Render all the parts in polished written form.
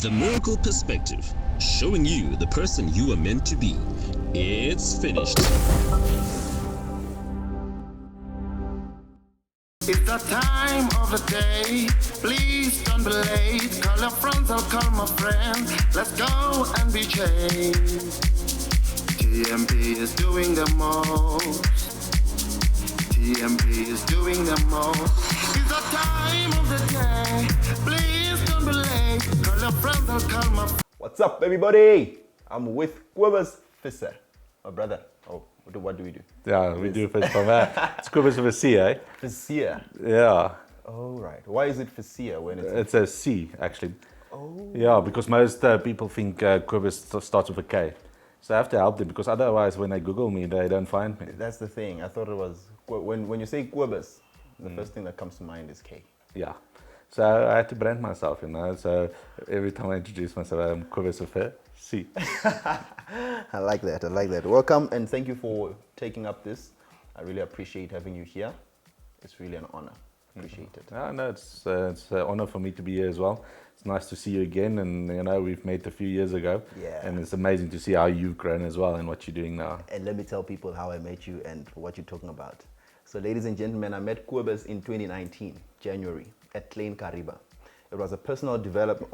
The Miracle Perspective, showing you the person you are meant to be. It's finished. It's the time of the day. Please don't be late. Call your friends, I'll call my friends. Let's go and be changed. TMP is doing the most. TMP is doing the most. It's the time of the day. Please don't be late. Call your friends, I'll call my friends. What's up, everybody? I'm with Cobus Visser, my brother. Oh, what do we do? Yeah, we do first from that. It's Cobus Visser, eh? Visser. Yeah. Oh, right. Why is it Visser when it's... It's a C, actually. Oh. Yeah, because most people think Cobus starts with a K. So I have to help them, because otherwise when they Google me, they don't find me. That's the thing. I thought it was... When you say Cobus, the first thing that comes to mind is K. Yeah. So I had to brand myself, you know. So every time I introduce myself, I'm Cobus Visser, C. I like that. I like that. Welcome and thank you for taking up this. I really appreciate having you here. It's really an honor. Appreciate it. Yeah, no, it's an honor for me to be here as well. It's nice to see you again, and you know we've met a few years ago. Yeah. And it's amazing to see how you've grown as well and what you're doing now. And let me tell people how I met you and what you're talking about. So ladies and gentlemen, I met Cobus in 2019, January, at Klein Kariba. It was a personal development,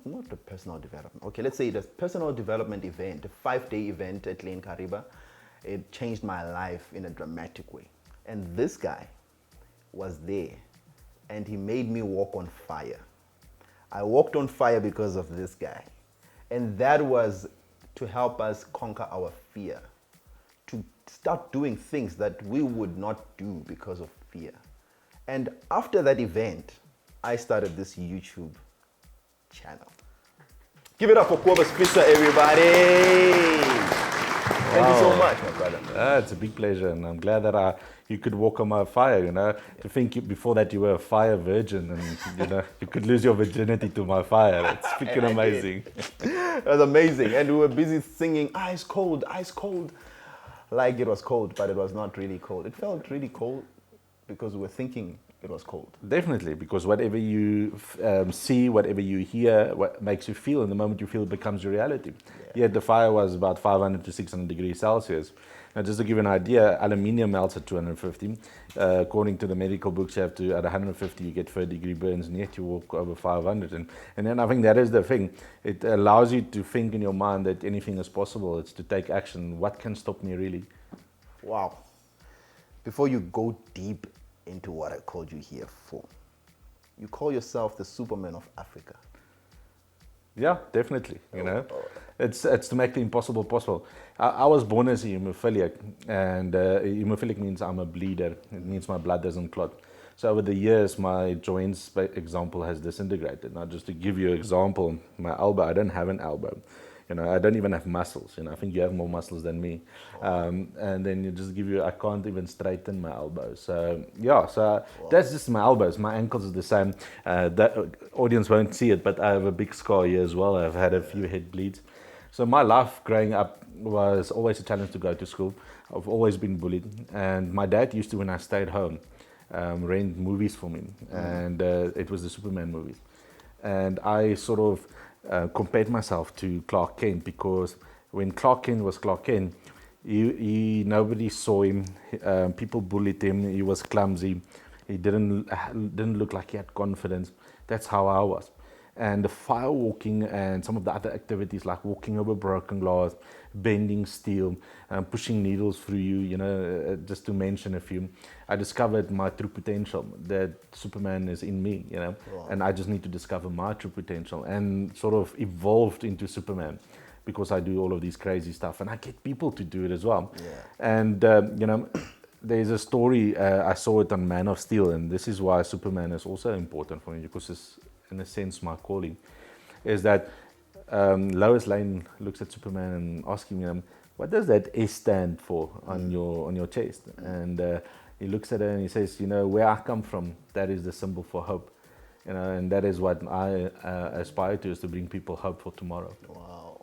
not a personal development. Okay, let's say it was a personal development event, a 5-day event at Klein Kariba. It changed my life in a dramatic way. And this guy was there and he made me walk on fire. I walked on fire because of this guy. And that was to help us conquer our fear, to start doing things that we would not do because of fear. And after that event, I started this YouTube channel. Give it up for Cobus Visser, everybody! Thank you so much, my brother. It's a big pleasure, and I'm glad that you could walk on my fire, you know. To think before that you were a fire virgin, and you know you could lose your virginity to my fire. It's freaking amazing. It was amazing, and we were busy singing ice cold, like it was cold, but it was not really cold. It felt really cold because we were thinking it was cold. Definitely, because whatever you see, whatever you hear, what makes you feel, and the moment you feel it becomes your reality. Yeah. Yet the fire was about 500 to 600 degrees Celsius. Now, just to give you an idea, aluminium melts at 250. According to the medical books, you have to, at 150, you get 3rd-degree burns, and yet you walk over 500. And then I think that is the thing. It allows you to think in your mind that anything is possible. It's to take action. What can stop me, really? Wow. Before you go deep into what I called you here for, you call yourself the Superman of Africa. Yeah, definitely. You know, it's to make the impossible possible. I was born as a hemophilic, and hemophilic means I'm a bleeder. It means my blood doesn't clot. So over the years, my joints, by example, has disintegrated. Now, just to give you an example, my elbow, I don't have an elbow. You know, I don't even have muscles. You know, I think you have more muscles than me. And then I can't even straighten my elbows. So yeah, that's just my elbows. My ankles are the same. The audience won't see it, but I have a big scar here as well. I've had a few head bleeds. So my life growing up was always a challenge to go to school. I've always been bullied. And my dad used to, when I stayed home, rent movies for me. And it was the Superman movies. And I sort of compared myself to Clark Kent, because when Clark Kent was Clark Kent, nobody saw him. People bullied him. He was clumsy. He didn't look like he had confidence. That's how I was. And the fire walking and some of the other activities like walking over broken glass, bending steel, pushing needles through you, you know, just to mention a few, I discovered my true potential, that Superman is in me, you know. Wow. And I just need to discover my true potential, and sort of evolved into Superman because I do all of these crazy stuff, and I get people to do it as well. Yeah. And, you know, there's a story, I saw it on Man of Steel, and this is why Superman is also important for me, because it's, in a sense, my calling, is that Lois Lane looks at Superman and asks him, what does that S stand for on your chest? And he looks at her and he says, you know, where I come from, that is the symbol for hope. You know, and that is what I aspire to, is to bring people hope for tomorrow. Wow,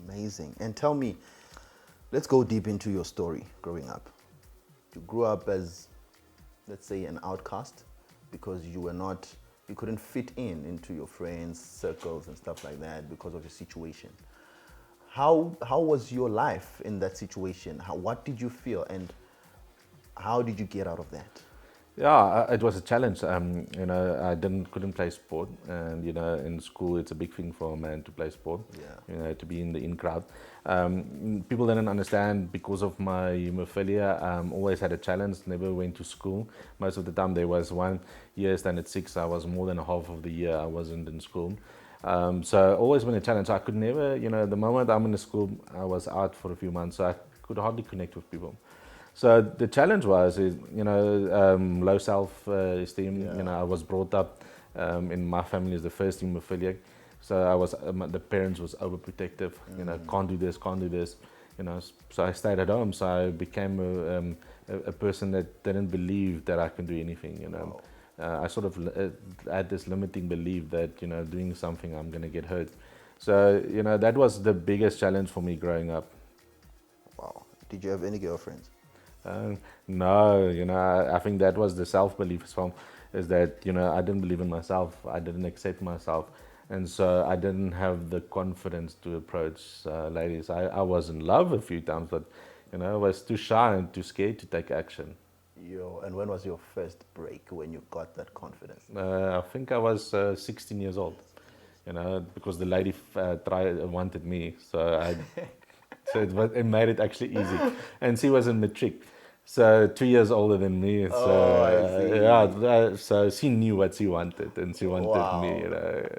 amazing. And tell me, let's go deep into your story growing up. You grew up as, let's say, an outcast because you were not you couldn't fit into your friends' circles and stuff like that because of your situation. How was your life in that situation? What did you feel, and how did you get out of that? Yeah, it was a challenge. I couldn't play sport, and in school it's a big thing for a man to play sport. Yeah. To be in the in crowd. People didn't understand because of my hemophilia. Always had a challenge. Never went to school. Most of the time there was 1 year standard 6. I was more than half of the year I wasn't in school. So always been a challenge. I could never, the moment I'm in the school, I was out for a few months. So I could hardly connect with people. So the challenge was, low self-esteem. Yeah. I was brought up in my family as the first hemophiliac. So I was, the parents was overprotective. Can't do this, can't do this. So I stayed at home. So I became a person that didn't believe that I can do anything. Wow. I sort of had this limiting belief that doing something I'm going to get hurt. So that was the biggest challenge for me growing up. Wow. Did you have any girlfriends? No, I think that was the self-belief as well, is that, I didn't believe in myself, I didn't accept myself, and so I didn't have the confidence to approach ladies. I was in love a few times, but, I was too shy and too scared to take action. And when was your first break when you got that confidence? I think I was 16 years old, because the lady wanted me, so it made it actually easy, and she was in matric. So 2 years older than me. So I see. So she knew what she wanted, and she wanted Wow. me.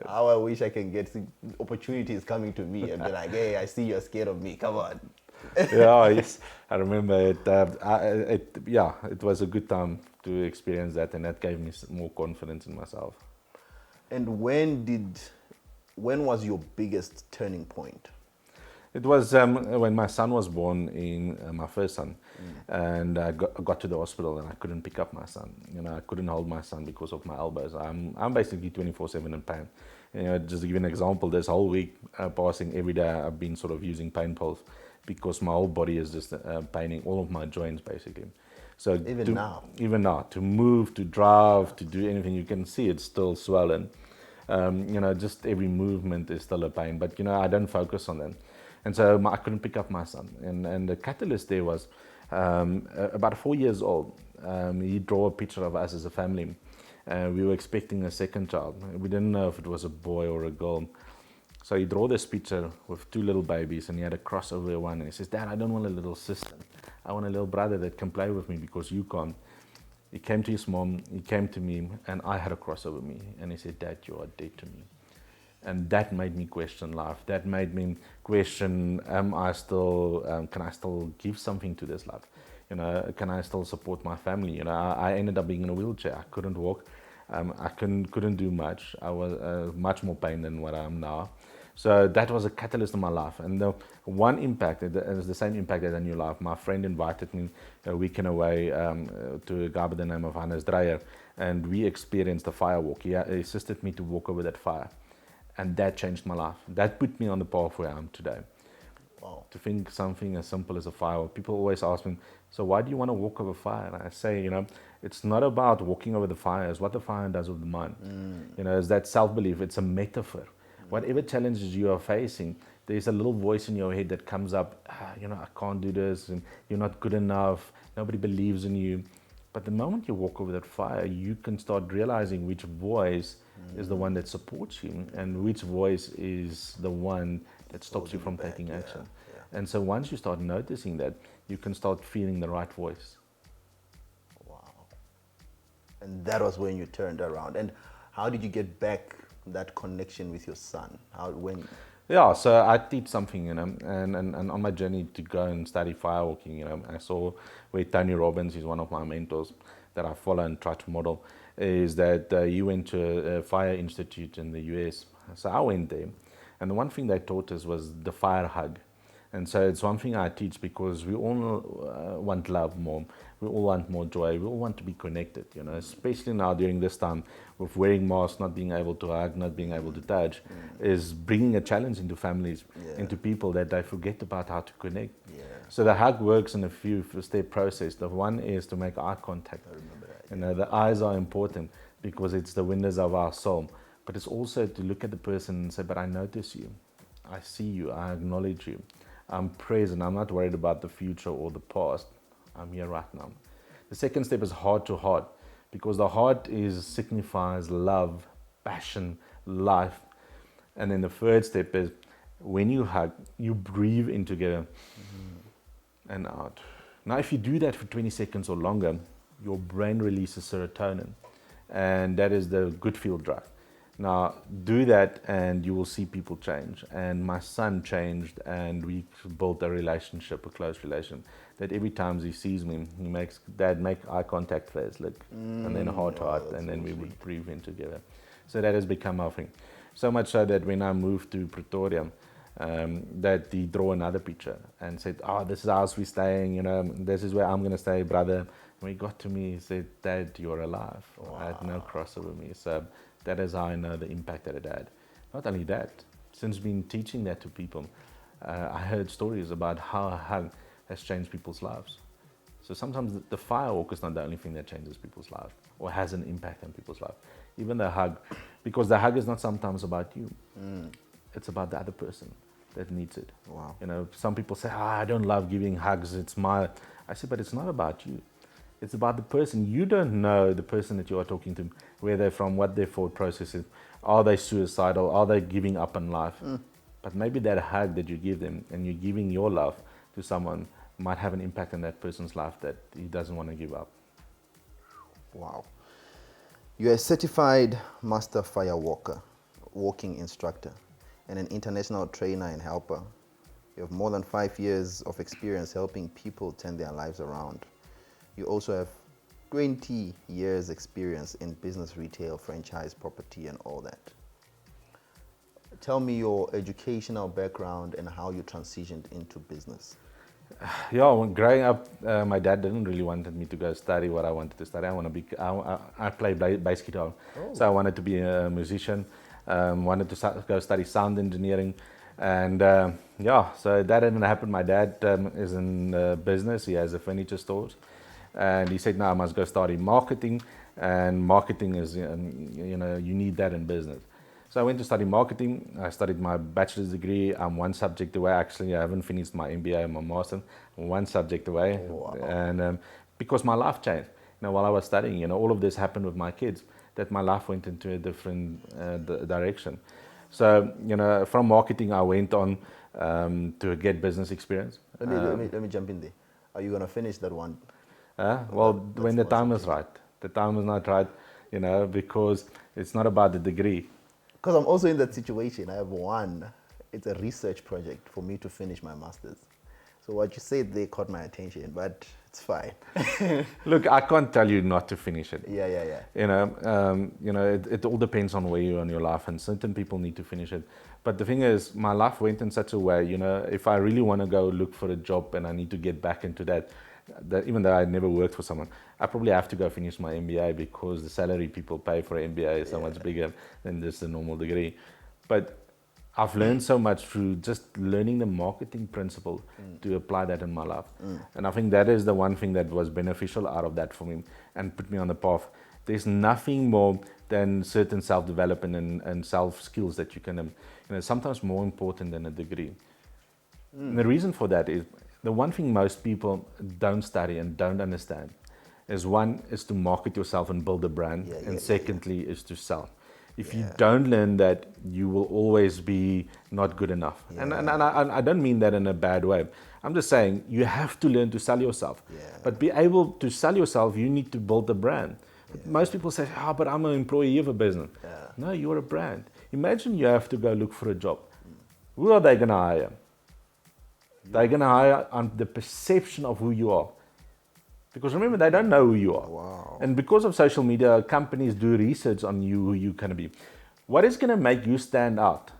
How I wish I can get opportunities coming to me and be like, hey, I see you're scared of me. Come on. Yeah, yes, I remember it. It was a good time to experience that, and that gave me more confidence in myself. And when was your biggest turning point? It was when my son was born, my first son, and I got to the hospital and I couldn't pick up my son. I couldn't hold my son because of my elbows. I'm basically 24/7 in pain. Just to give you an example, this whole week passing every day, I've been sort of using pain pills because my whole body is just paining, all of my joints basically. So even now, to move, to drive, to do anything, you can see it's still swollen. Just every movement is still a pain, but I don't focus on that. And so I couldn't pick up my son. And the catalyst there was about 4 years old. He drew a picture of us as a family. We were expecting a second child. We didn't know if it was a boy or a girl. So he drew this picture with 2 little babies, and he had a cross over one. And he says, "Dad, I don't want a little sister. I want a little brother that can play with me because you can't." He came to his mom, he came to me, and I had a cross over me. And he said, "Dad, you are dead to me." And that made me question life. That made me question, can I still give something to this life? Can I still support my family? I ended up being in a wheelchair. I couldn't walk. I couldn't do much. I was much more pain than what I am now. So that was a catalyst in my life. And the one impact, it was the same impact as in your life. My friend invited me a weekend away to a guy by the name of Hannes Dreyer, and we experienced a fire walk. He assisted me to walk over that fire. And that changed my life. That put me on the path where I am today. Wow. To think something as simple as a fire. People always ask me, so why do you want to walk over fire? And I say, it's not about walking over the fire. It's what the fire does with the mind. It's that self-belief. It's a metaphor. Whatever challenges you are facing, there's a little voice in your head that comes up, I can't do this, and you're not good enough. Nobody believes in you. But the moment you walk over that fire, you can start realizing which voice is the one that supports you and which voice is the one that stops you from taking action. Yeah. And so once you start noticing that, you can start feeling the right voice. Wow. And that was when you turned around. And how did you get back that connection with your son? Yeah, so I teach something, and on my journey to go and study firewalking, I saw where Tony Robbins is one of my mentors that I follow and try to model, is that he went to a fire institute in the US. So I went there, and the one thing they taught us was the fire hug. And so it's one thing I teach because we all want love more. We all want more joy. We all want to be connected, especially now during this time with wearing masks, not being able to hug, not being able to touch, is bringing a challenge into families, into people that they forget about how to connect. Yeah. So the hug works in a few step process. The one is to make eye contact. I remember that. You know, the eyes are important because it's the windows of our soul. But it's also to look at the person and say, but I notice you. I see you. I acknowledge you. I'm present. I'm not worried about the future or the past. I'm here right now. The second step is heart to heart, because the heart signifies love, passion, life. And then the third step is when you hug, you breathe in together and out. Now, if you do that for 20 seconds or longer, your brain releases serotonin, and that is the good feel drug. Now, do that and you will see people change. And my son changed, and we built a relationship, a close relation, that every time he sees me, he makes, Dad, make eye contact first, look, and then heart to heart, and then we would breathe in together. So that has become our thing. So much so that when I moved to Pretoria, that he drew another picture and said, oh, this is the house we're staying, you know, this is where I'm going to stay, brother. When he got to me, he said, Dad, you're alive. Wow. I had no cross over me. So that is how I know the impact that it had. Not only that, since been teaching that to people, I heard stories about how a hug has changed people's lives. So sometimes the firewalk is not the only thing that changes people's lives or has an impact on people's lives. Even the hug, because the hug is not sometimes about you. It's about the other person that needs it. Wow. You know, some people say, I don't love giving hugs. It's my... I say, but it's not about you. It's about the person. You don't know the person that you are talking to, where they're from, what their thought process is. Are they suicidal? Are they giving up on life? But maybe that hug that you give them and you're giving your love to someone might have an impact on that person's life that he doesn't want to give up. Wow. You're a certified master firewalker, walking instructor, and an international trainer and helper. You have more than 5 years of experience helping people turn their lives around. You also have 20 years experience in business, retail, franchise, property, and all that. Tell me your educational background and how you transitioned into business. Yeah, when growing up, my dad didn't really wanted me to go study what I wanted to study. I play bass guitar, so I wanted to be a musician. Wanted to go study sound engineering, and yeah, so that didn't happen. My dad is in business. He has a furniture stores, and he said, "No, I must go study marketing." And marketing is, you know, you need that in business. So I went to study marketing. I studied my bachelor's degree. I'm one subject away. Actually, I haven't finished my MBA and my master. I'm one subject away. Wow. And because my life changed. You know, while I was studying, you know, all of this happened with my kids, that my life went into a different direction. So, you know, from marketing, I went on to get business experience. Let me jump in there. Are you going to finish that one? Well, when the time is right. The time is not right, you know, because it's not about the degree. Because I'm also in that situation. I have one. It's a research project for me to finish my master's. So what you said there caught my attention, but it's fine. Look, I can't tell you not to finish it. Yeah. You know, it all depends on where you are in your life, and certain people need to finish it. But the thing is, my life went in such a way, you know, if I really want to go look for a job and I need to get back into that even though I never worked for someone, I probably have to go finish my MBA because the salary people pay for an MBA is so much bigger than just a normal degree. But I've learned so much through just learning the marketing principle to apply that in my life. And I think that is the one thing that was beneficial out of that for me and put me on the path. There's nothing more than certain self-development and self-skills that you can, you know, sometimes more important than a degree. And the reason for that is, the one thing most people don't study and don't understand is, one is to market yourself and build a brand, and secondly is to sell. If you don't learn that, you will always be not good enough. And I don't mean that in a bad way. I'm just saying you have to learn to sell yourself. But be able to sell yourself, you need to build a brand. Most people say, but I'm an employee of a business. No, you're a brand. Imagine you have to go look for a job. Who are they going to hire? They're going to hire on the perception of who you are. Because remember, they don't know who you are. Wow. And because of social media, companies do research on you, who you're going to be. What is going to make you stand out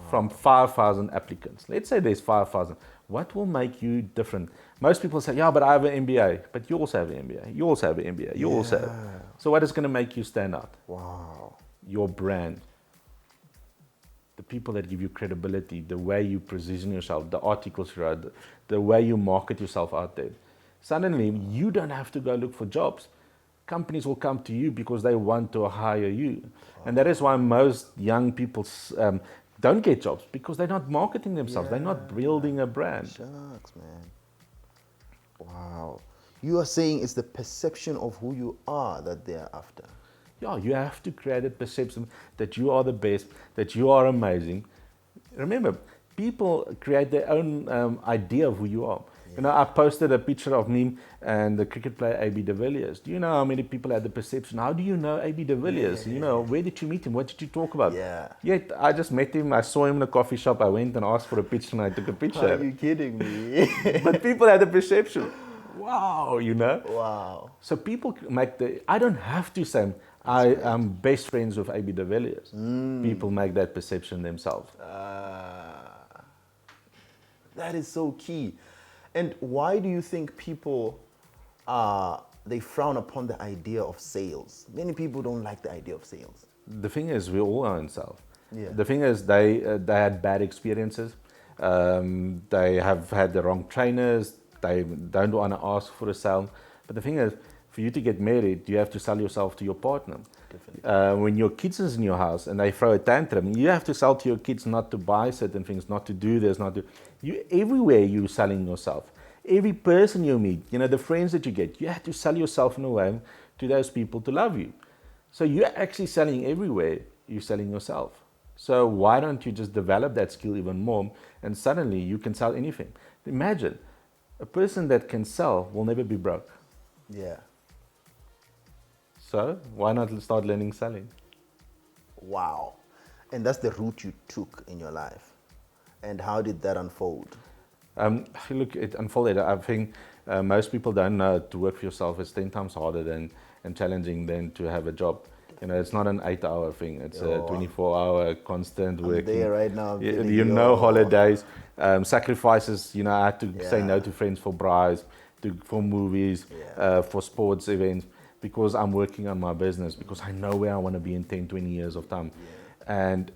from 5,000 applicants? Let's say there's 5,000. What will make you different? Most people say, but I have an MBA. But you also have an MBA. You also have an MBA. You also have. So what is going to make you stand out? Wow. Your brand. The people that give you credibility, the way you position yourself, the articles you write, the way you market yourself out there. Suddenly, you don't have to go look for jobs. companies will come to you because they want to hire you. And that is why most young people don't get jobs, because they're not marketing themselves. They're not building a brand. Shucks, man. Wow. You are saying it's the perception of who you are that they're after. Yeah, you have to create a perception that you are the best, that you are amazing. Remember, people create their own idea of who you are. You know, I posted a picture of me and the cricket player A.B. de Villiers. Do you know how many people had the perception? How do you know A.B. de Villiers? You know, where did you meet him? What did you talk about? Yeah. Yet I just met him. I saw him in a coffee shop. I went and asked for a picture and I took a picture. Are you kidding me? But people had the perception. Wow, you know. Wow. So people make I don't have to say I am best friends with A.B. de Villiers. People make that perception themselves. That is so key. And why do you think people they frown upon the idea of sales? Many people don't like the idea of sales. The thing is, we all are in sales. Yeah. The thing is, they had bad experiences. They have had the wrong trainers. They don't want to ask for a sale. But the thing is, for you to get married, you have to sell yourself to your partner. When your kids is in your house and they throw a tantrum, you have to sell to your kids not to buy certain things, not to do this, not to. You everywhere you're selling yourself. Every person you meet, you know, the friends that you get, you have to sell yourself in a way to those people to love you. So you're actually selling everywhere. You're selling yourself. So why don't you just develop that skill even more, and suddenly you can sell anything? Imagine a person that can sell will never be broke. Yeah. So why not start learning selling? Wow. And that's the route you took in your life. And how did that unfold? Look, it unfolded. I think most people don't know to work for yourself is 10 times harder and challenging than to have a job. You know, it's not an 8-hour thing. It's a 24-hour constant working. There right now. You know, holidays, sacrifices. You know, I had to say no to friends for brides, for movies, for sports events, because I'm working on my business, because I know where I want to be in 10, 20 years of time. And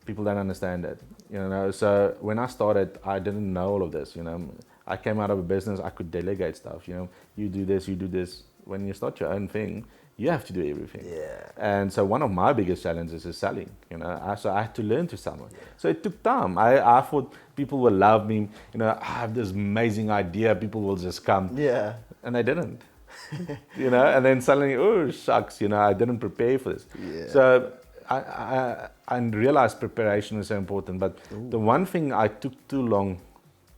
people don't understand that. You know, so when I started, I didn't know all of this. You know, I came out of a business, I could delegate stuff. You know, you do this, you do this. When you start your own thing, you have to do everything. Yeah. And so one of my biggest challenges is selling. You know, so I had to learn to sell. So it took time. I thought people will love me. You know, I have this amazing idea. People will just come. Yeah. And they didn't. You know, and then suddenly, oh shucks, you know, I didn't prepare for this. Yeah. So I realized preparation is so important. But the one thing I took too long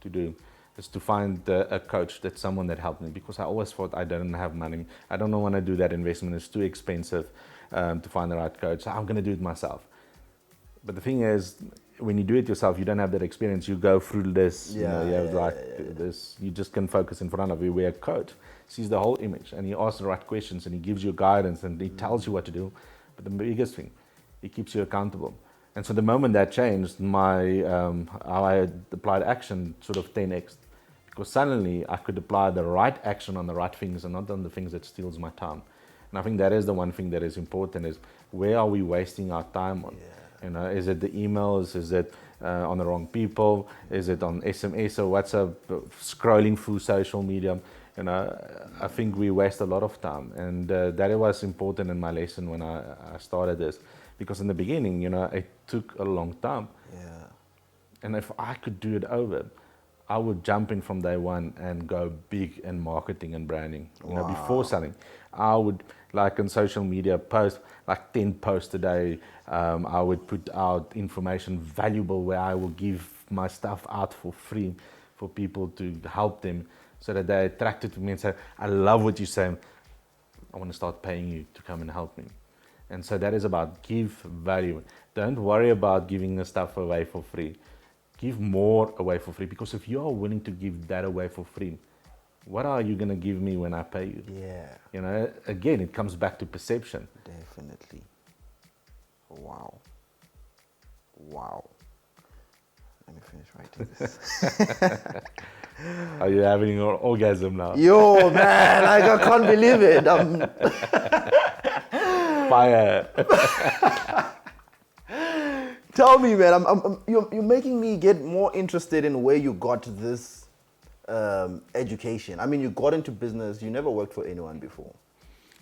to do is to find a coach, that's someone that helped me, because I always thought I didn't have money. I don't want to do that investment. It's too expensive to find the right coach. So I'm going to do it myself. But the thing is, when you do it yourself, you don't have that experience. You go through this, you know, you have this. You just can focus in front of you. Where a coach sees the whole image and he asks the right questions and he gives you guidance and he tells you what to do. But the biggest thing, he keeps you accountable. And so the moment that changed, my how I applied action sort of 10x, because suddenly I could apply the right action on the right things and not on the things that steals my time. And I think that is the one thing that is important, is where are we wasting our time on? You know, is it the emails? Is it on the wrong people? Is it on SMS or WhatsApp? Scrolling through social media? You know, I think we waste a lot of time, and that was important in my lesson when I started this, because in the beginning, you know, it took a long time. Yeah. And if I could do it over, I would jump in from day one and go big in marketing and branding. You know, before selling, I would, like on social media, post like 10 posts a day. I would put out information valuable where I will give my stuff out for free for people to help them, so that they're attracted to me and say, I love what you say. I want to start paying you to come and help me. And so that is about give value. Don't worry about giving the stuff away for free. Give more away for free, because if you are willing to give that away for free, what are you going to give me when I pay you? Yeah. You know, again, it comes back to perception. Definitely. Wow. Wow. Let me finish writing this. Are you having an orgasm now? Yo, man, I can't believe it. Fire. Tell me, man, you're making me get more interested in where you got this education. I mean, you got into business. You never worked for anyone before.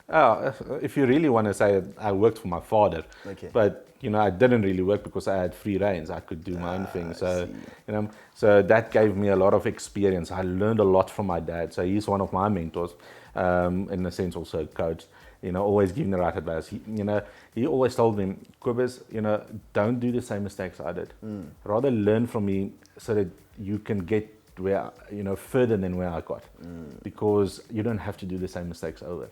If you really want to say it, I worked for my father, Okay. but I didn't really work because I had free reins. I could do my own thing. I So see. so that gave me a lot of experience. I learned a lot from my dad. So he's one of my mentors, in a sense, also a coach. Always giving the right advice. He always told me, Cobus, don't do the same mistakes I did. Rather learn from me so that you can get where further than where I got, because you don't have to do the same mistakes over.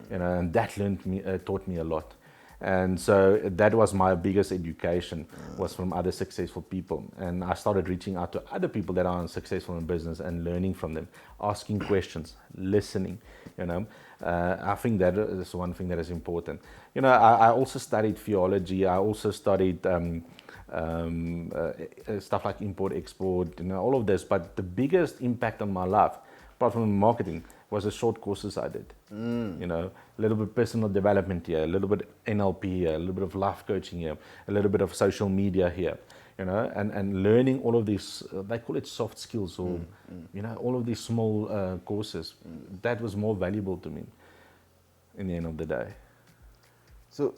And that taught me a lot. And so that was my biggest education, was from other successful people. And I started reaching out to other people that are successful in business and learning from them, asking questions, listening. I think that is one thing that is important. I also studied theology. I also studied stuff like import, export, all of this. But the biggest impact on my life, apart from marketing, was the short courses I did. A little bit personal development here, a little bit NLP here, a little bit of life coaching here, a little bit of social media here, and learning all of these, they call it soft skills, or, all of these small courses. That was more valuable to me in the end of the day. So,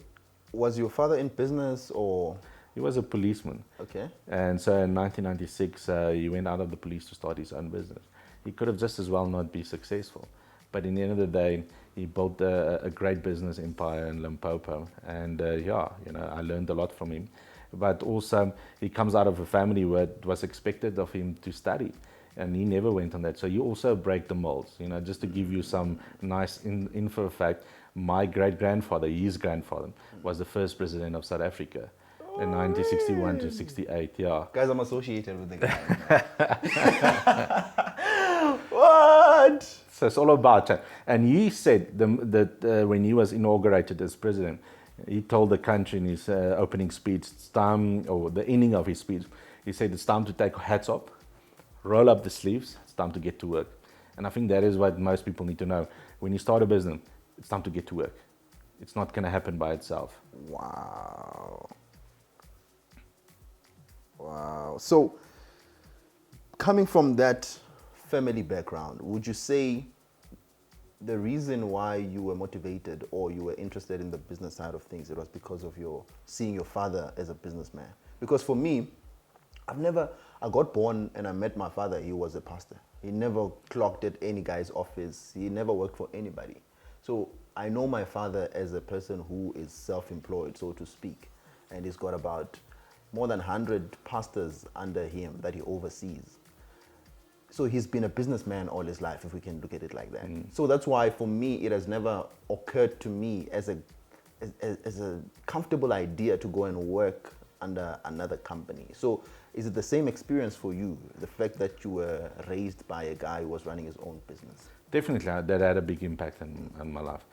was your father in business or? He was a policeman. Okay. And so in 1996, he went out of the police to start his own business. He could have just as well not be successful. But in the end of the day, he built a great business empire in Limpopo. And I learned a lot from him. But also, he comes out of a family where it was expected of him to study. And he never went on that. So you also break the molds. Just to give you some nice info fact, my great-grandfather, his grandfather, was the first president of South Africa. In 1961 to 68, yeah. Guys, I'm associated with the guy. What? So it's all about that. And he said that when he was inaugurated as president, he told the country in his opening speech, it's time, or the ending of his speech, he said it's time to take hats off, roll up the sleeves, it's time to get to work. And I think that is what most people need to know. When you start a business, it's time to get to work. It's not going to happen by itself. Wow. Wow. So, coming from that family background, would you say the reason why you were motivated or you were interested in the business side of things, it was because of seeing your father as a businessman? Because for me, I got born and I met my father. He was a pastor. He never clocked at any guy's office. He never worked for anybody. So I know my father as a person who is self-employed, so to speak, and he's got about more than 100 pastors under him that he oversees. So he's been a businessman all his life, if we can look at it like that. So that's why for me, it has never occurred to me as a comfortable idea to go and work under another company. So is it the same experience for you, the fact that you were raised by a guy who was running his own business? Definitely, that had a big impact on my life.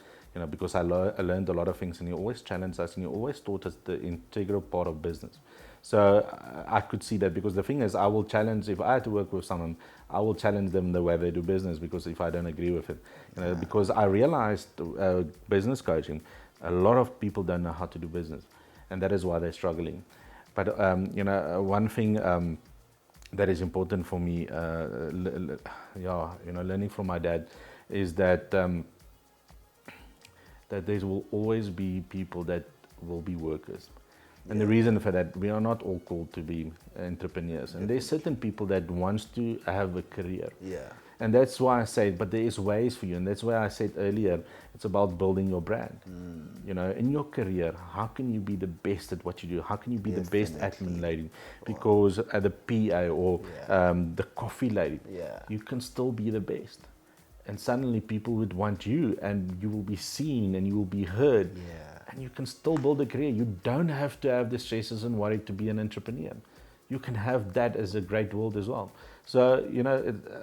Because I learned a lot of things, and he always challenged us, and he always taught us the integral part of business. So I could see that, because the thing is, I will challenge, if I had to work with someone, I will challenge them the way they do business, because if I don't agree with it, because I realized business coaching, a lot of people don't know how to do business, and that is why they're struggling. But one thing that is important for me, learning from my dad, is that that there will always be people that will be workers. And the reason for that, we are not all called to be entrepreneurs. And there's certain people that wants to have a career. Yeah. And that's why I say, but there is ways for you. And that's why I said earlier, it's about building your brand. In your career, how can you be the best at what you do? How can you be the best admin lady? Because the PA or the coffee lady, you can still be the best. And suddenly people would want you, and you will be seen and you will be heard. And you can still build a career. You don't have to have the stresses and worry to be an entrepreneur. You can have that as a great world as well. So,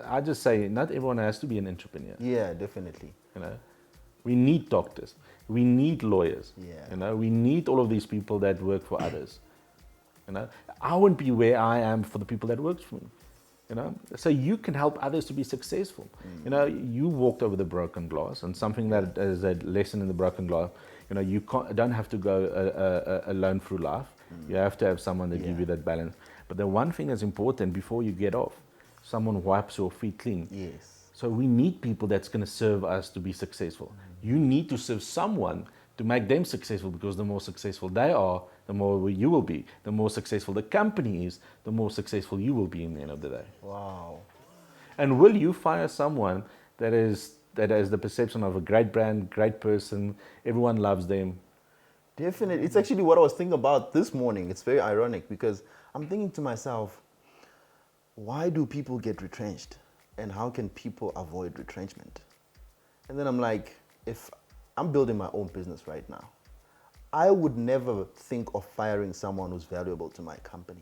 I just say, not everyone has to be an entrepreneur. Yeah, definitely. We need doctors. We need lawyers. We need all of these people that work for others. I wouldn't be where I am for the people that work for me. So you can help others to be successful. You walked over the broken glass, and something that is a lesson in the broken glass, you don't have to go alone through life. You have to have someone that give you that balance. But the one thing that's important before you get off, someone wipes your feet clean. Yes. So we need people that's going to serve us to be successful. You need to serve someone to make them successful, because the more successful they are, the more you will be. The more successful the company is, the more successful you will be in the end of the day. Wow. And will you fire someone that has the perception of a great brand, great person, everyone loves them? Definitely. It's actually what I was thinking about this morning. It's very ironic because I'm thinking to myself, why do people get retrenched? And how can people avoid retrenchment? And then I'm like, if I'm building my own business right now, I would never think of firing someone who's valuable to my company.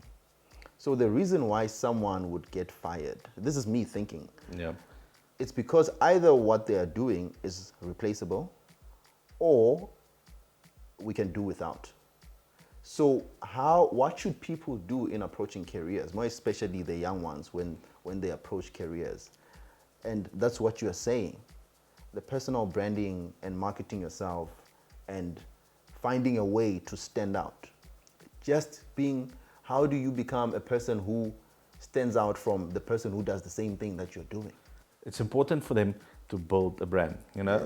So the reason why someone would get fired, this is me thinking, Yeah. it's because either what they are doing is replaceable or we can do without. So what should people do in approaching careers, more especially the young ones when they approach careers? And that's what you're saying. The personal branding and marketing yourself and finding a way to stand out. Just being, how do you become a person who stands out from the person who does the same thing that you're doing? It's important for them to build a brand. You know,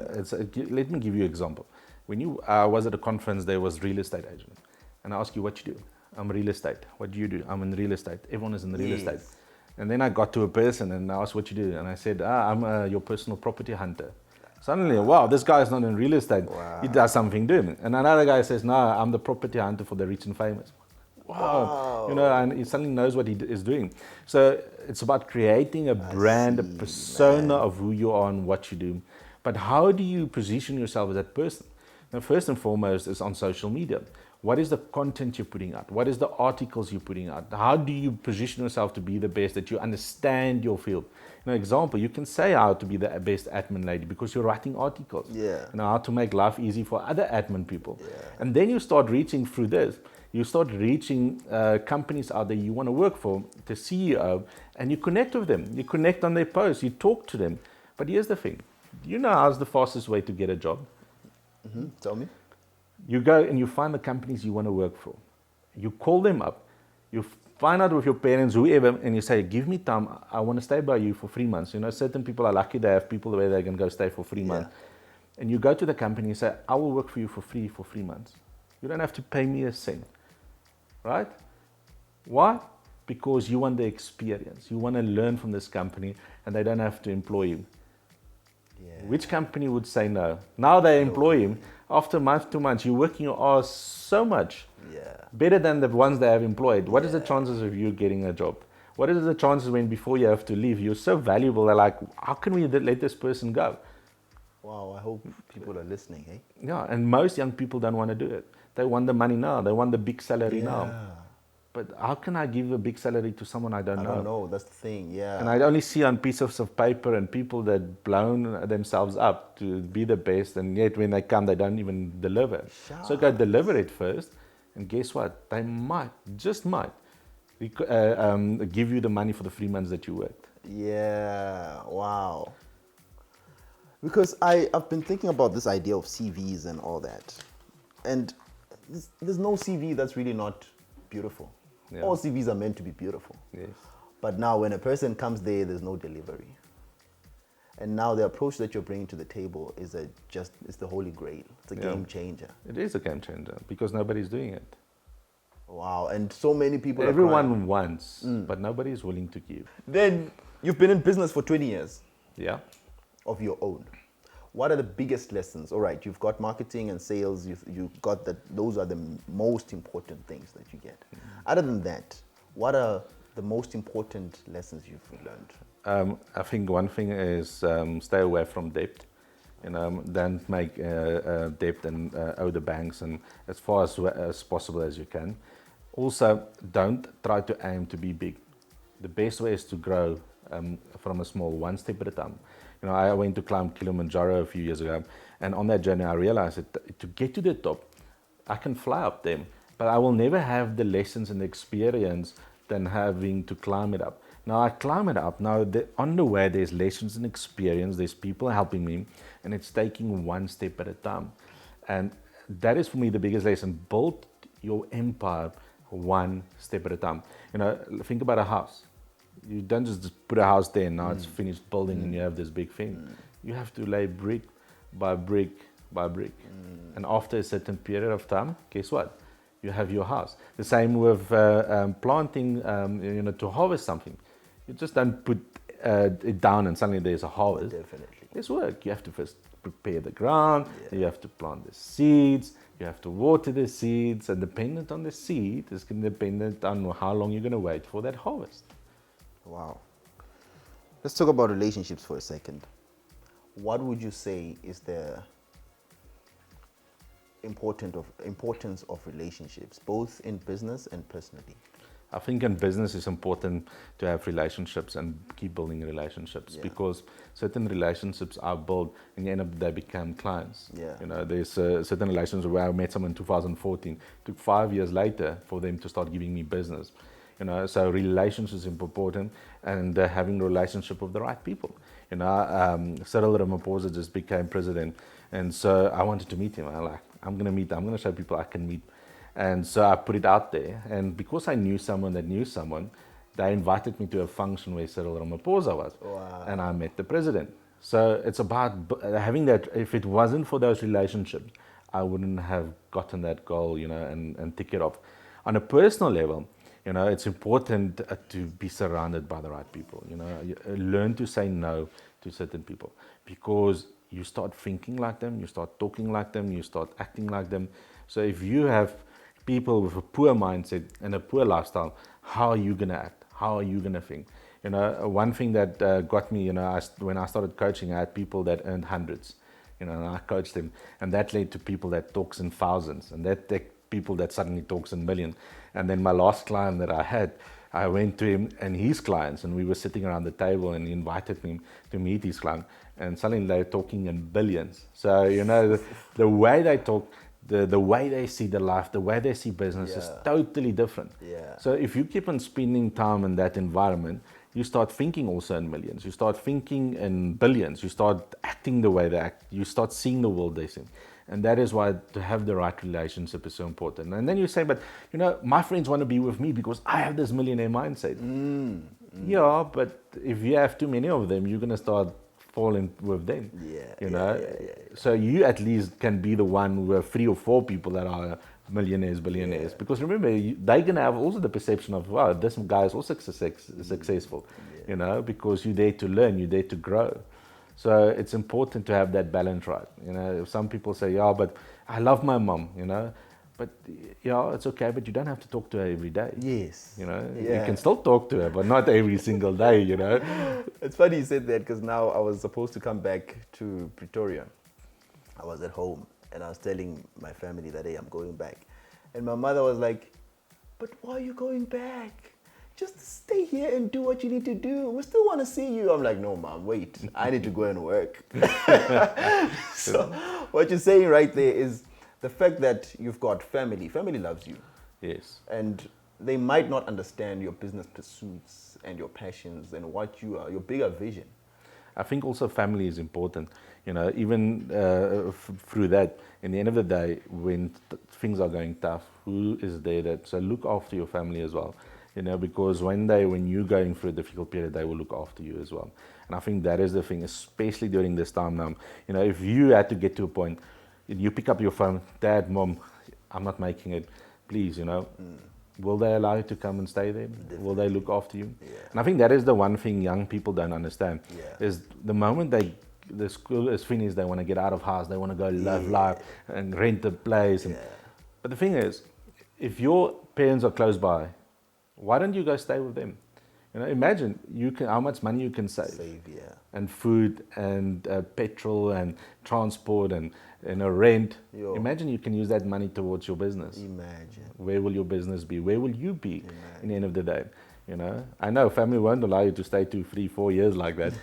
let me give you an example. When I was at a conference, there was real estate agent. And I asked you, what you do? I'm real estate. What do you do? I'm in real estate. Everyone is in real estate. And then I got to a person and I asked what you do. And I said, I'm your personal property hunter. Suddenly, wow, this guy is not in real estate. Wow. He does something different. And another guy says, no, I'm the property hunter for the rich and famous. Wow. You know, and he suddenly knows what he is doing. So it's about creating a brand, a persona of who you are and what you do. But how do you position yourself as that person? Now, first and foremost is on social media. What is the content you're putting out? What is the articles you're putting out? How do you position yourself to be the best, that you understand your field? You know, example, you can say how to be the best admin lady because you're writing articles. Yeah. You know, how to make life easy for other admin people. Yeah. And then you start reaching through this. You start reaching companies out there you want to work for, the CEO, and you connect with them. You connect on their posts. You talk to them. But here's the thing. You know how's the fastest way to get a job? Mm-hmm. Tell me. You go and you find the companies you want to work for. You call them up. You find out with your parents, whoever, and you say, give me time. I want to stay by you for 3 months. You know, certain people are lucky they have people where they can go stay for 3 months. And you go to the company and say, I will work for you for free for 3 months. You don't have to pay me a cent. Right? Why? Because you want the experience. You want to learn from this company and they don't have to employ you. Yeah. Which company would say no? Now they employ him. After month, 2 months, you're working your ass so much. Yeah. Better than the ones they have employed. What is the chances of you getting a job? What is the chances when before you have to leave? You're so valuable. They're like, how can we let this person go? Wow, I hope people are listening, eh? Yeah, and most young people don't want to do it. They want the money now. They want the big salary now. But how can I give a big salary to someone I don't know? I don't know. That's the thing, yeah. And I only see on pieces of paper and people that blown themselves up to be the best, and yet when they come, they don't even deliver. So go deliver it first, and guess what? They just might, give you the money for the 3 months that you worked. Yeah, wow. Because I've been thinking about this idea of CVs and all that. And there's no CV that's really not beautiful. Yeah. All CVs are meant to be beautiful. Yes. But now when a person comes there, there's no delivery. And now the approach that you're bringing to the table is it's the Holy Grail. It's a game changer. It is a game changer because nobody's doing it. Wow, and so many people Everyone wants, but nobody is willing to give. Then you've been in business for 20 years. Yeah. Of your own. What are the biggest lessons? All right, you've got marketing and sales. You've got that. Those are the most important things that you get. Other than that, what are the most important lessons you've learned? I think one thing is stay away from debt. You know, don't make debt and owe the banks, and as far as possible as you can. Also, don't try to aim to be big. The best way is to grow from a small, one step at a time. You know, I went to climb Kilimanjaro a few years ago, and on that journey I realized that to get to the top, I can fly up them, but I will never have the lessons and the experience than having to climb it up. Now I climb it up, now on the way there's lessons and experience, there's people helping me, and it's taking one step at a time. And that is for me the biggest lesson. Build your empire one step at a time. You know, think about a house. You don't just put a house there and now it's finished building and you have this big thing. You have to lay brick by brick by brick. And after a certain period of time, guess what? You have your house. The same with planting, to harvest something. You just don't put it down and suddenly there's a harvest. Definitely. There's work. You have to first prepare the ground, you have to plant the seeds, you have to water the seeds, and dependent on the seed is dependent on how long you're going to wait for that harvest. Wow. Let's talk about relationships for a second. What would you say is the importance of relationships, both in business and personally? I think in business it's important to have relationships and keep building relationships because certain relationships are built and at the end of the day become clients. Yeah. There's certain relationships where I met someone in 2014. Took 5 years later for them to start giving me business. So relationships is important and having a relationship with the right people. Cyril Ramaphosa just became president and so I wanted to meet him. I'm going to show people I can meet. And so I put it out there. And because I knew someone that knew someone, they invited me to a function where Cyril Ramaphosa was. Wow. And I met the president. So it's about having that. If it wasn't for those relationships, I wouldn't have gotten that goal, and tick it off. On a personal level, it's important to be surrounded by the right people. You learn to say no to certain people because you start thinking like them, you start talking like them, you start acting like them. So if you have people with a poor mindset and a poor lifestyle, how are you going to act? How are you going to think? One thing that got me, when I started coaching, I had people that earned hundreds, and I coached them. And that led to people that talks in thousands and that people that suddenly talks in millions. And then my last client that I had, I went to him and his clients and we were sitting around the table and he invited me to meet his client. And suddenly they're talking in billions. So, the way they talk, the way they see the life, the way they see business is totally different. Yeah. So if you keep on spending time in that environment, you start thinking also in millions. You start thinking in billions. You start acting the way they act. You start seeing the world they see. And that is why to have the right relationship is so important. And then you say, but, my friends want to be with me because I have this millionaire mindset. Yeah, but if you have too many of them, you're going to start falling with them. So you at least can be the one with 3 or 4 people that are millionaires, billionaires. Because remember, they're going to have also the perception of, wow, this guy is also successful, because you're there to learn, you're there to grow. So it's important to have that balance right. Some people say, yeah, but I love my mom, but it's okay, but you don't have to talk to her every day. Yes. You can still talk to her, but not every single day, It's funny you said that because now I was supposed to come back to Pretoria. I was at home and I was telling my family that, hey, I'm going back. And my mother was like, but why are you going back? Just stay here and do what you need to do. We still want to see you. I'm like, no, Mom, wait. I need to go and work. So what you're saying right there is the fact that you've got family. Family loves you. Yes. And they might not understand your business pursuits and your passions and what you are, your bigger vision. I think also family is important. Even through that, in the end of the day, when things are going tough, who is there so look after your family as well. Because when you're going through a difficult period, they will look after you as well. And I think that is the thing, especially during this time now. If you had to get to a point, you pick up your phone, Dad, Mom, I'm not making it, please, will they allow you to come and stay there? Definitely. Will they look after you? Yeah. And I think that is the one thing young people don't understand, is the moment the school is finished, they want to get out of house, they want to go live life and rent a place. But the thing is, if your parents are close by, why don't you go stay with them? Imagine how much money you can save, and food and petrol and transport and rent. Imagine you can use that money towards your business. Imagine. Where will your business be? Where will you be in the end of the day? I know family won't allow you to stay 2, 3, 4 years like that,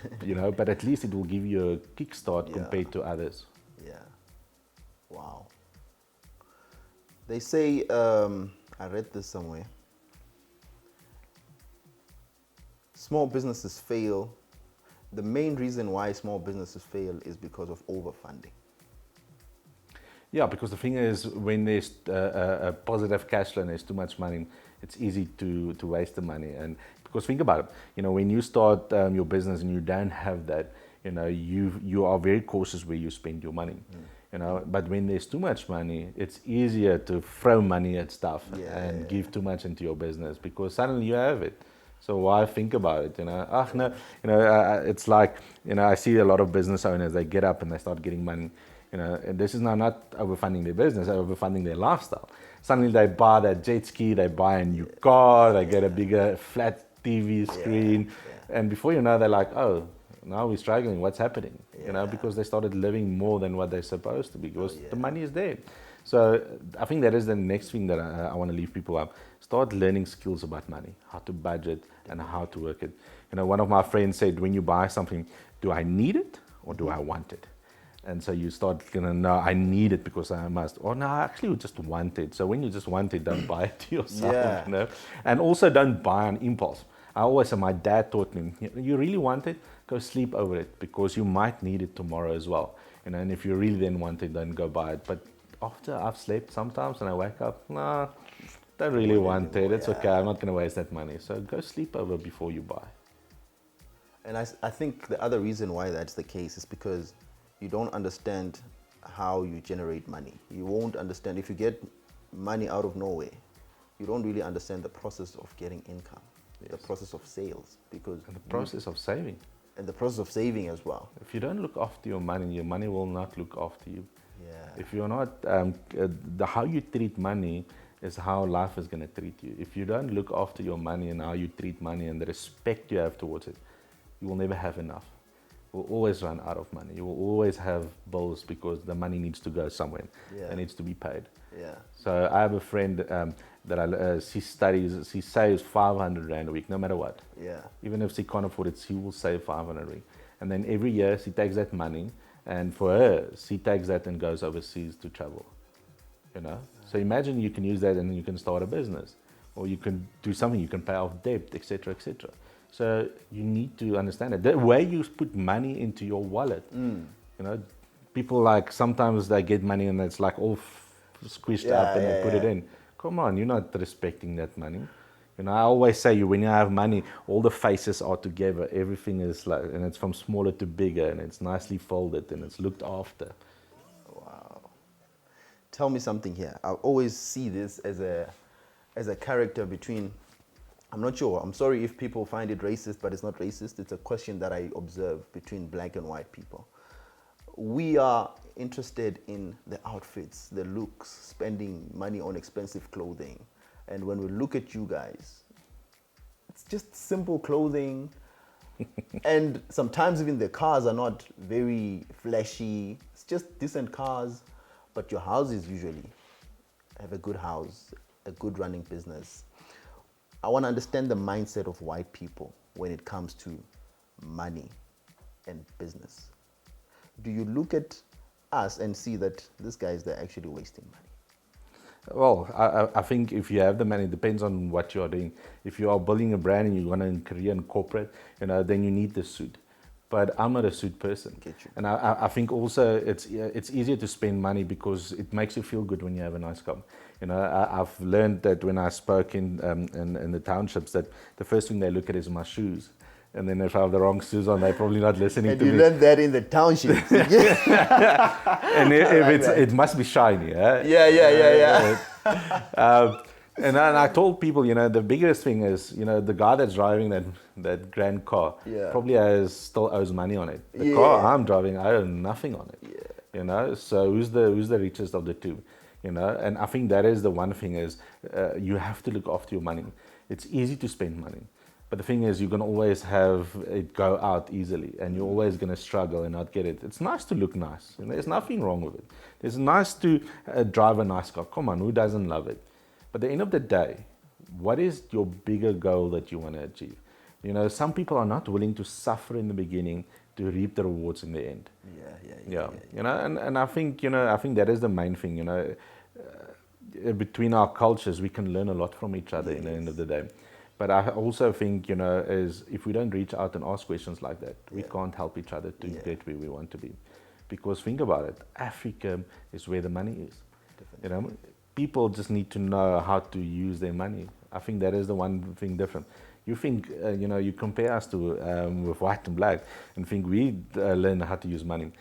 but at least it will give you a kickstart compared to others. Yeah. Wow. They say, I read this somewhere, small businesses fail. The main reason why small businesses fail is because of overfunding. Yeah, because the thing is, when there's a positive cash flow and there's too much money, it's easy to waste the money. And Because think about it, when you start your business and you don't have that, you are very cautious where you spend your money. But when there's too much money, it's easier to throw money at stuff and give too much into your business because suddenly you have it. So why think about it? It's like, I see a lot of business owners, they get up and they start getting money, and this is now not overfunding their business, they're overfunding their lifestyle. Suddenly they buy that jet ski, they buy a new car, they get a bigger flat TV screen, and before you know, they're like, oh, now we're struggling, what's happening? Because they started living more than what they're supposed to be, because the money is there. So I think that is the next thing that I want to leave people up. Start learning skills about money, how to budget and how to work it. One of my friends said, when you buy something, do I need it or do I want it? And so you start, no, I need it because I must. Or no, I actually just want it. So when you just want it, don't buy it to yourself. And also don't buy on impulse. I always say, my dad taught me, you really want it, go sleep over it because you might need it tomorrow as well. And if you really then want it, then go buy it. But after I've slept sometimes and I wake up, nah, don't really want it. It's okay. I'm not going to waste that money. So go sleep over before you buy. And I think the other reason why that's the case is because you don't understand how you generate money. You won't understand if you get money out of nowhere. You don't really understand the process of getting income, the process of sales, because and the process of saving. And the process of saving as well. If you don't look after your money will not look after you. Yeah. If you're not, how you treat money is how life is going to treat you. If you don't look after your money and how you treat money and the respect you have towards it, you will never have enough. You will always run out of money. You will always have bills because the money needs to go somewhere. It needs to be paid. Yeah. So I have a friend that she saves 500 Rand a week, no matter what. Yeah. Even if she can't afford it, she will save 500 a week. And then every year she takes that money, and for her, she takes that and goes overseas to travel. So imagine you can use that and you can start a business, or you can do something, you can pay off debt, etc., etc. So you need to understand it. The way you put money into your wallet, people like sometimes they get money and it's like all squished up and they put it in. Come on, you're not respecting that money. I always say when you have money, all the faces are together. Everything is like, and it's from smaller to bigger, and it's nicely folded and it's looked after. Wow. Tell me something here. I always see this as a character between. I'm not sure. I'm sorry if people find it racist, but it's not racist. It's a question that I observe between black and white people. We are interested in the outfits, the looks, spending money on expensive clothing. And when we look at you guys, it's just simple clothing. And sometimes even the cars are not very flashy. It's just decent cars. But your houses usually have a good house, a good running business. I want to understand the mindset of white people when it comes to money and business. Do you look at us and see that these guys, they're actually wasting money? Well, I think if you have the money, it depends on what you are doing. If you are building a brand and you want to career in corporate, then you need the suit. But I'm not a suit person. And I think also it's easier to spend money because it makes you feel good when you have a nice car. I've learned that when I spoke in the townships that the first thing they look at is my shoes. And then if I have the wrong shoes on, they're probably not listening to me. And you learned that in the townships. And it must be shiny. Yeah. And I told people, the biggest thing is, the guy that's driving that grand car probably still owes money on it. The car I'm driving, I owe nothing on it. So who's the richest of the two? And I think that is the one thing is you have to look after your money. It's easy to spend money. But the thing is, you're going to always have it go out easily, and you're always going to struggle and not get it. It's nice to look nice. There's nothing wrong with it. It's nice to drive a nice car. Come on, who doesn't love it? But at the end of the day, what is your bigger goal that you want to achieve? Some people are not willing to suffer in the beginning to reap the rewards in the end. Yeah. And I think that is the main thing. Between our cultures, we can learn a lot from each other in the end of the day. But I also think, is if we don't reach out and ask questions like that, we can't help each other to get where we want to be. Because think about it, Africa is where the money is. Definitely. People just need to know how to use their money. I think that is the one thing different. You think, you compare us to with white and black and think we learn how to use money.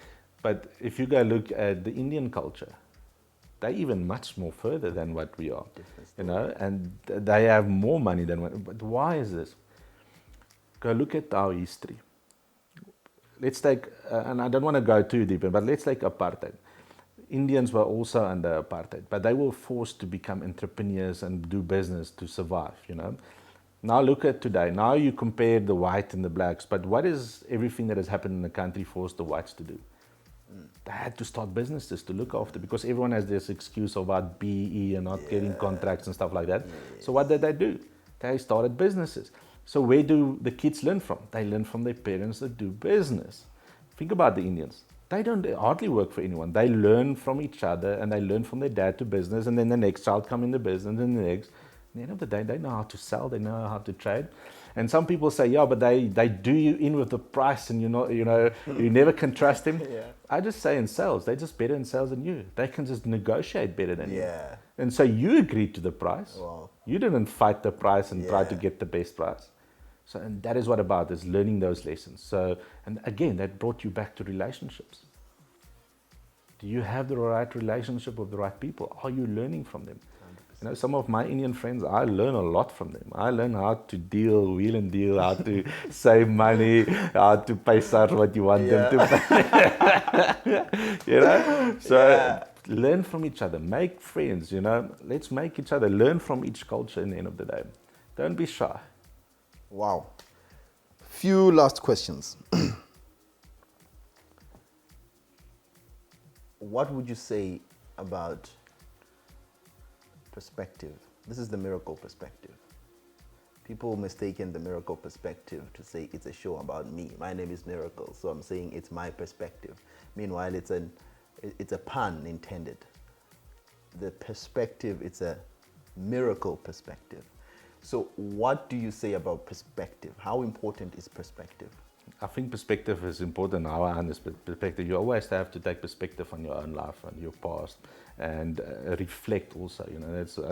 But if you go look at the Indian culture, they're even much more further than what we are, and they have more money than what. But why is this? Go look at our history. Let's take, and I don't want to go too deep, but let's take apartheid. Indians were also under apartheid, but they were forced to become entrepreneurs and do business to survive, Now look at today. Now you compare the white and the blacks, but what is everything that has happened in the country forced the whites to do? They had to start businesses to look after, because everyone has this excuse about BE and not getting contracts and stuff like that. Yes. So what did they do? They started businesses. So where do the kids learn from? They learn from their parents that do business. Think about the Indians. They don't hardly work for anyone. They learn from each other, and they learn from their dad to business, and then the next child come in the business, and the next. At the end of the day, they know how to sell, they know how to trade. And some people say, yeah, but they do you in with the price, and you never can trust them. I just say in sales, they're just better in sales than you. They can just negotiate better than you. And so you agreed to the price. Wow. You didn't fight the price and try to get the best price. So, and that is what about is learning those lessons. So, and again, that brought you back to relationships. Do you have the right relationship with the right people? Are you learning from them? 100%. Some of my Indian friends, I learn a lot from them. I learn how to wheel and deal, how to save money, how to pay what you want them to pay. So learn from each other, make friends, let's make each other, learn from each culture in the end of the day. Don't be shy. Wow. Few last questions. What would you say about perspective? This is the miracle perspective. People mistaken the miracle perspective to say it's a show about me. My name is Miracle, so I'm saying it's my perspective. Meanwhile, it's a pun intended. The perspective, it's a miracle perspective. So what do you say about perspective? How important is perspective? I think perspective is important. How I understand perspective, you always have to take perspective on your own life and your past, and reflect also.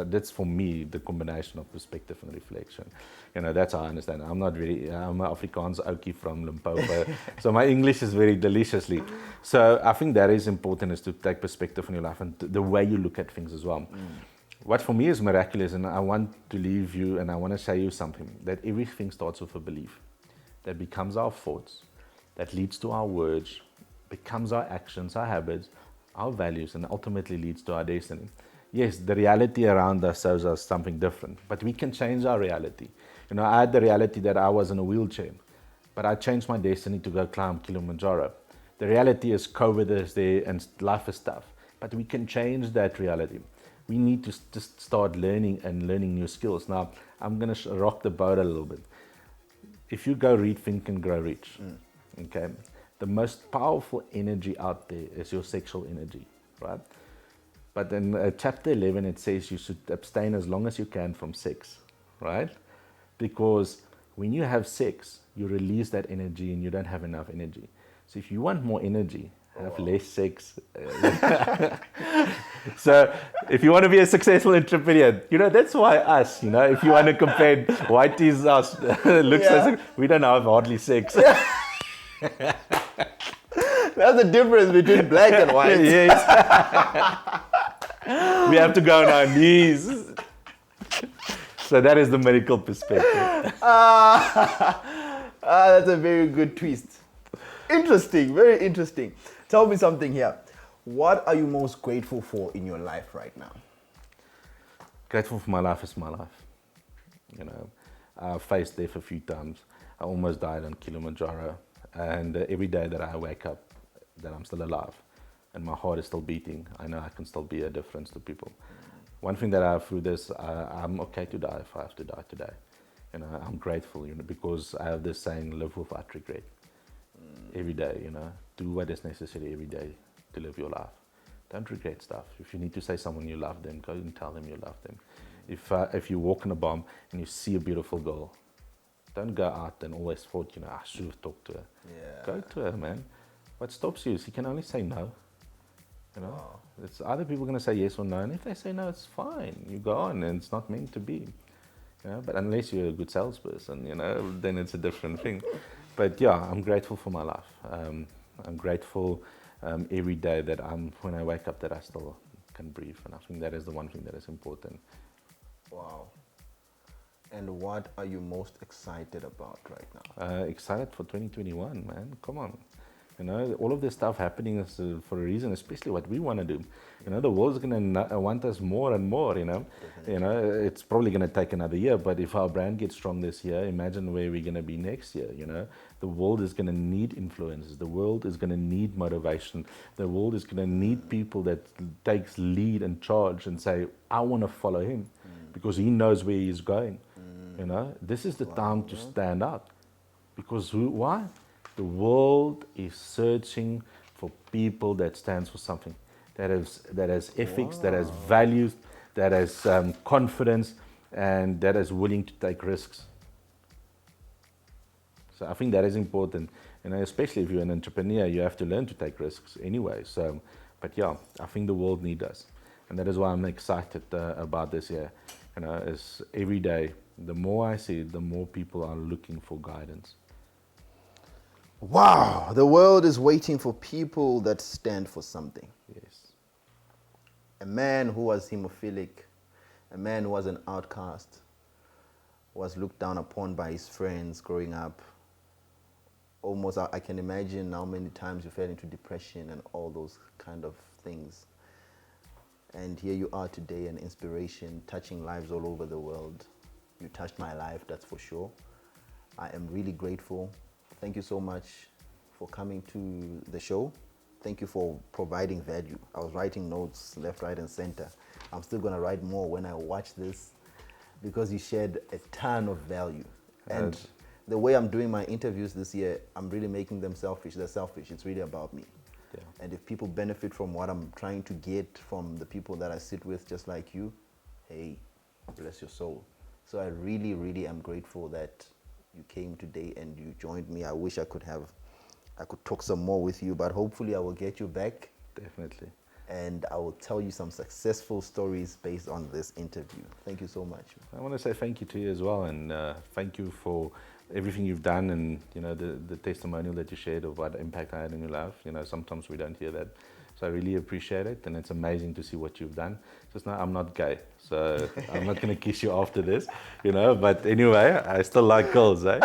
That's for me the combination of perspective and reflection. That's how I understand. I'm an Afrikaans oukie from Limpopo, so my English is very deliciously. So I think that is important, is to take perspective on your life and the way you look at things as well. What for me is miraculous, and I want to leave you and I want to show you something, that everything starts with a belief. That becomes our thoughts, that leads to our words, becomes our actions, our habits, our values, and ultimately leads to our destiny. Yes, the reality around us shows us something different, but we can change our reality. I had the reality that I was in a wheelchair, but I changed my destiny to go climb Kilimanjaro. The reality is COVID is there and life is tough, but we can change that reality. We need to just start learning new skills. Now, I'm going to rock the boat a little bit. If you go read, think and grow rich, okay, the most powerful energy out there is your sexual energy, right? But in chapter 11, it says you should abstain as long as you can from sex, right? Because when you have sex, you release that energy and you don't have enough energy. So if you want more energy, have less sex. So if you want to be a successful entrepreneur, that's why us, if you want to compare whitey's us, looks we don't have hardly sex. That's the difference between black and white. Yes. We have to go on our knees. So that is the medical perspective. That's a very good twist. Interesting, very interesting. Tell me something here. What are you most grateful for in your life right now? Grateful for my life is my life. I faced death a few times. I almost died on Kilimanjaro. And every day that I wake up, that I'm still alive and my heart is still beating, I know I can still be a difference to people. One thing that I have through this, I'm okay to die if I have to die today. I'm grateful, because I have this saying, live without regret. Every day, do what is necessary every day to live your life. Don't regret stuff. If you need to say someone you love them, go and tell them you love them. If you walk in a bomb and you see a beautiful girl, don't go out and always thought, I should have talked to her. Yeah. Go to her, man. What stops you is you can only say no. Wow. It's either people going to say yes or no, and if they say no, it's fine. You go on, and it's not meant to be. But unless you're a good salesperson, then it's a different thing. But yeah, I'm grateful for my life. I'm grateful every day that when I wake up, that I still can breathe. And I think that is the one thing that is important. Wow. And what are you most excited about right now? Excited for 2021, man. Come on. All of this stuff happening is for a reason, especially what we want to do. The world's going to want us more and more, It's probably going to take another year, but if our brand gets strong this year, imagine where we're going to be next year, The world is going to need influencers. The world is going to need motivation. The world is going to need people that takes lead and charge and say, I want to follow him because he knows where he's going. This is the time to stand out. Because why? The world is searching for people that stands for something, that has ethics, that has values, that has confidence, and that is willing to take risks. So I think that is important, especially if you're an entrepreneur, you have to learn to take risks anyway. So, but yeah, I think the world needs us, and that is why I'm excited about this year. Is every day, the more I see it, the more people are looking for guidance. Wow, the world is waiting for people that stand for something. Yes. A man who was hemophilic, a man who was an outcast, was looked down upon by his friends growing up. Almost, I can imagine how many times you fell into depression and all those kind of things. And here you are today, an inspiration, touching lives all over the world. You touched my life, that's for sure. I am really grateful. Thank you so much for coming to the show. Thank you for providing value. I was writing notes left, right, and center. I'm still going to write more when I watch this because you shared a ton of value. And the way I'm doing my interviews this year, I'm really making them selfish. They're selfish. It's really about me. Yeah. And if people benefit from what I'm trying to get from the people that I sit with, just like you, hey, bless your soul. So I really, really am grateful that you came today and you joined me. I wish I could talk some more with you, but hopefully I will get you back. Definitely. And I will tell you some successful stories based on this interview. Thank you so much. I want to say thank you to you as well, and thank you for everything you've done, and the testimonial that you shared of what impact I had in your life. Sometimes we don't hear that, so I really appreciate it, and it's amazing to see what you've done. Just now, I'm not gay, so I'm not going to kiss you after this, But anyway, I still like girls, eh?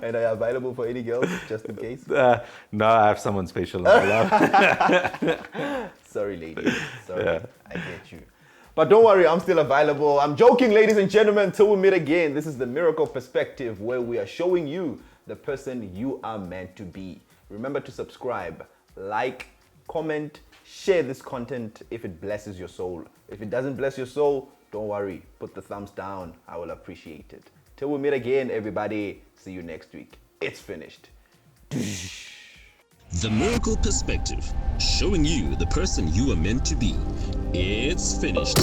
And are you available for any girls, just in case? No, I have someone special in my life. Sorry, ladies. Sorry, yeah. I get you. But don't worry, I'm still available. I'm joking, ladies and gentlemen. Until we meet again, this is the Miracle Perspective, where we are showing you the person you are meant to be. Remember to subscribe, like, comment, share this content if it blesses your soul. If it doesn't bless your soul, don't worry. Put the thumbs down. I will appreciate it. Till we meet again, everybody. See you next week. It's finished. The Miracle Perspective, showing you the person you are meant to be. It's finished.